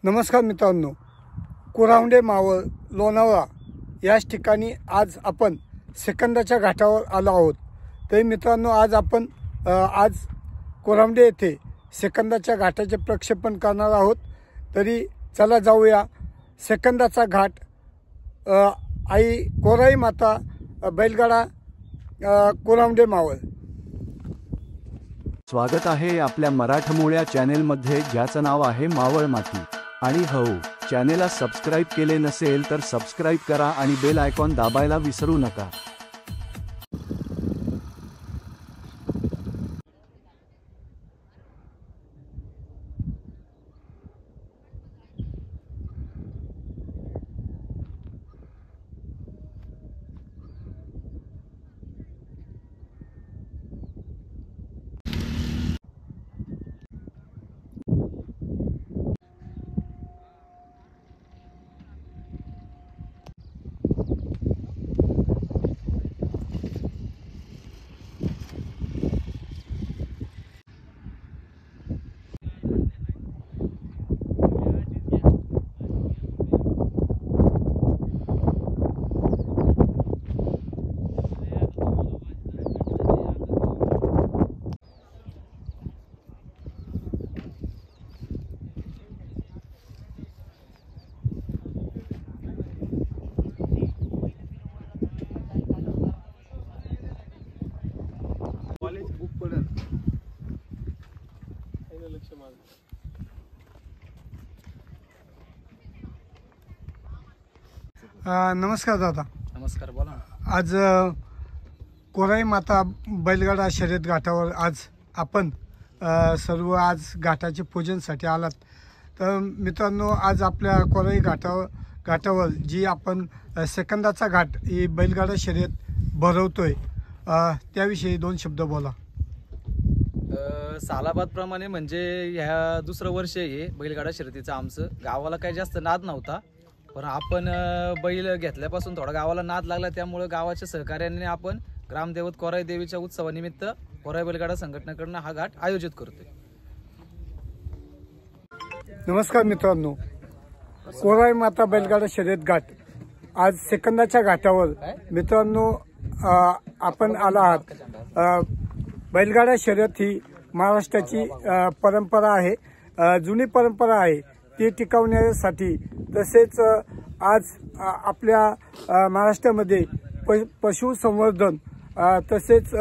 नमस्कार मित्रांनो, कुरावंडे मावळ लोणावळा याच ठिकाणी आज आपण सेकंदाच्या घाटावर आलो आहोत। तर मित्रांनो, आज कुरावंडे येथे सेकंदाच्या घाटाचे प्रक्षेपण करणार आहोत। तरी चला जाऊया सेकंदाचा घाट, आई कोराई माता बैलगाडा कुरावंडे मावळ। स्वागत आहे आपल्या मराठमोळ्या चॅनेलमध्ये, ज्याचं नाव आहे मावळ माती। आणि हो, चॅनेलला सबस्क्राइब केले नसेल तर सबस्क्राइब करा आणि बेल आयकॉन दाबायला विसरू नका। नमस्कार दादा। नमस्कार, बोला ना। आज कोराई माता बैलगाडा शर्यत घाटावर आज आपण सर्व आज घाटाचे पूजनसाठी आलात। तर मित्रांनो, आज आपल्या कोराई घाटावर जी आपण सेकंदाचा घाट ही बैलगाडा शर्यत भरवतोय, त्याविषयी दोन शब्द बोला। सालाबाद प्रमाणे म्हणजे ह्या दुसरं वर्ष आहे बैलगाडा शर्यतीचं। आमचं गावाला काही जास्त नाद नव्हता, पण आपण बैल घेतल्यापासून थोडा गावाला नाद लागला, त्यामुळे गावाच्या सहकार्याने आपण ग्रामदेवत कोराई देवीच्या उत्सवानिमित्त कोराई बैलगाडा संघटनेकडून हा घाट आयोजित करतोय। नमस्कार मित्रांनो, कोराई माता बैलगाडा शर्यत घाट आज सेकंदाच्या घाटावर मित्रांनो आपण आला आहात। बैलगाडा शर्यत ही महाराष्ट्राची परंपरा आहे, जुनी परंपरा आहे। ती टिकवण्यासाठी तसेच आज आपल्या महाराष्ट्रामध्ये पशुसंवर्धन तसेच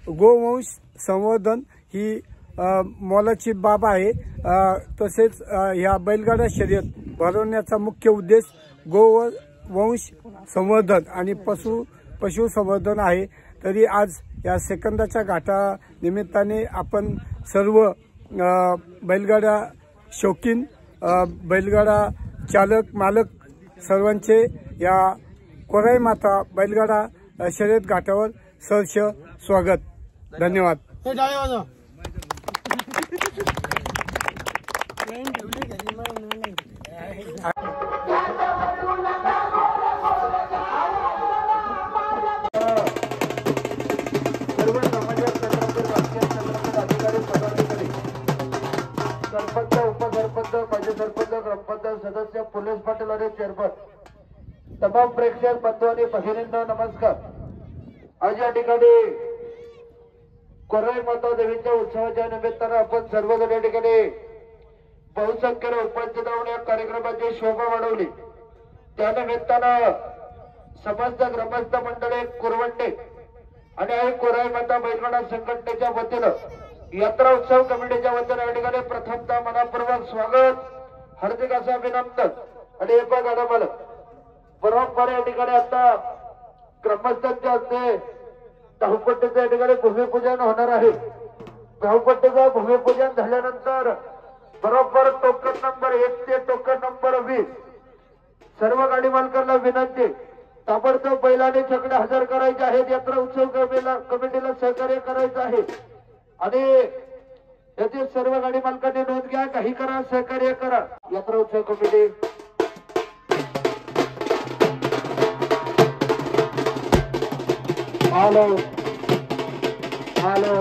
गोवंश संवर्धन ही मोलाची बाब आहे। तसेच ह्या बैलगाडा शर्यत भरवण्याचा मुख्य उद्देश गोवंश संवर्धन आणि पशुसंवर्धन आहे। तरी आज या सेकंदाच्या घाटा निमित्ताने आपण सर्व बैलगाडा शौकीन, बैलगाडा चालक मालक सर्वांचे या कोराई माता बैलगाडा शर्यत घाटावर सहर्ष स्वागत। धन्यवाद। सरपंच, उपसरपंच, माजी सरपंच, ग्रामपंचायत सदस्य, पोलीस पाटील आणि चेअरमन, तमाम प्रेक्षक बंधू आणि भगिनींना नमस्कार। आज या ठिकाणी कोराई माता देवीच्या उत्सवाच्या निमित्तानं आपण सर्वजण या ठिकाणी बहुसंख्येने उपस्थित राहून या कार्यक्रमाची शोभा वाढवली। त्यानिमित्तानं समस्त ग्रामस्थ मंडळी कुरवंडे आणि कोराई माता बैलगाडा संघटनेच्या वतीनं, यात्रा उत्सव कमिटीच्या वतीने या ठिकाणी प्रथमतः मनापूर्वक स्वागत, हार्दिक असं अभिनंदन। आणि एक गाडा मालक बरोबर या ठिकाणी आता ग्रामस्थांच्या हस्ते धावपट्टीचं या ठिकाणी भूमिपूजन होणार आहे। धावपट्टीचं भूमिपूजन झाल्यानंतर बरोबर टोकन नंबर 1 ते टोकन नंबर 20 सर्व गाडी मालकांना विनंती, ताबडतोब बैलाने छकडे हजर करायचे आहेत। यात्रा उत्सव कमिटीला सहकार्य करायचं आहे आणि यातील सर्व गाडी मालकांनी नोंद घ्या, काही करा, सहकार्य करा। यात्रा उत्सव committee hello hello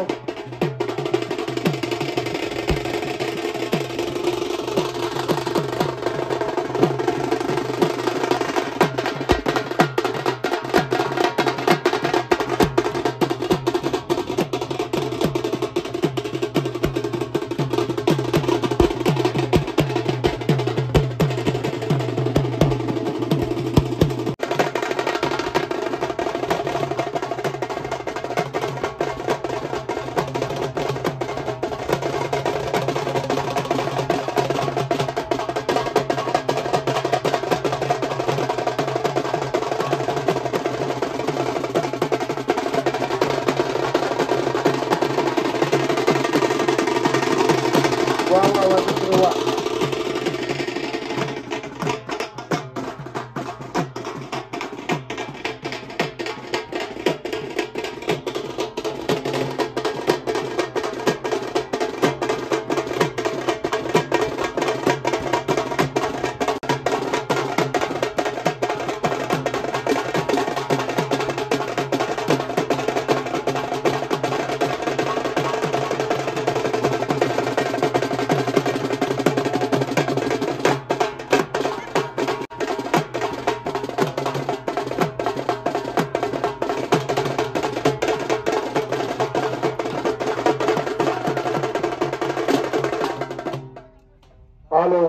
hello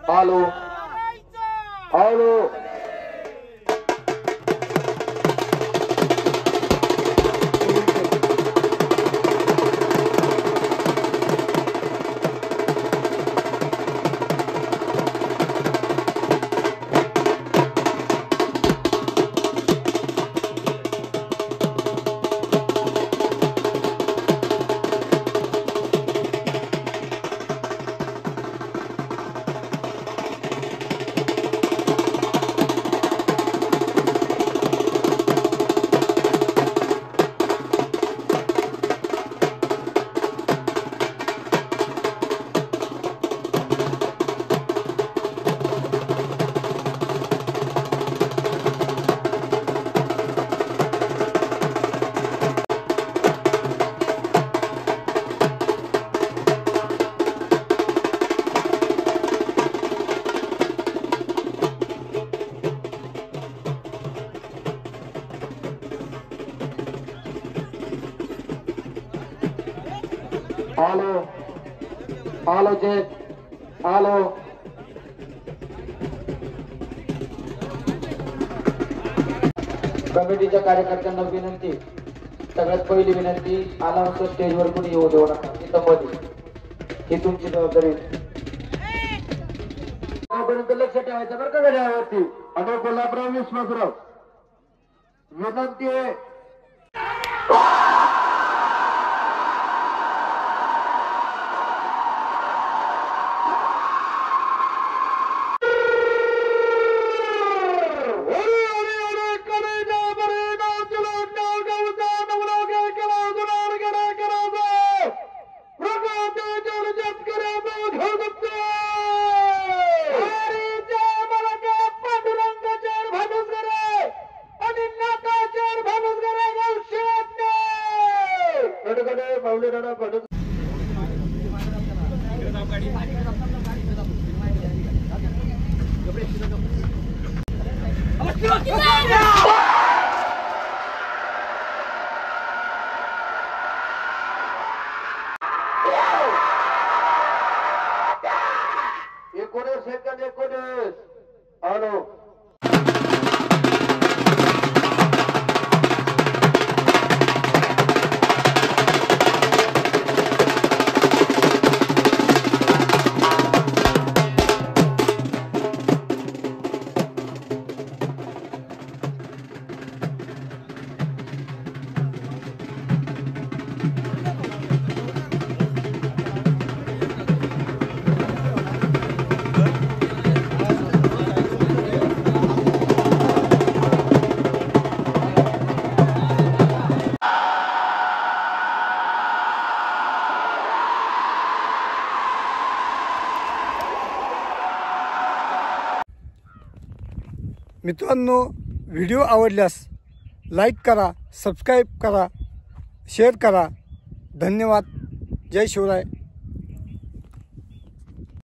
hello hello hello hello check hello कमिटीच्या कार्यकर्त्यांना विनंती, सगळ्यात पहिली विनंती, अनाउन्सर स्टेजवर कोणी येऊ देऊ नका. इथं मध्ये ही तुमची जबाबदारी. पर्यंत लक्ष ठेवायचं बरं का घड्याळावरती. आणि कोल्हापूर विश्वासराव विनंती आहे. सेकंद 19 हॅलो मित्रांनो, व्हिडिओ आवडल्यास लाईक करा, सबस्क्राईब करा, शेअर करा. धन्यवाद. जय शिवराय.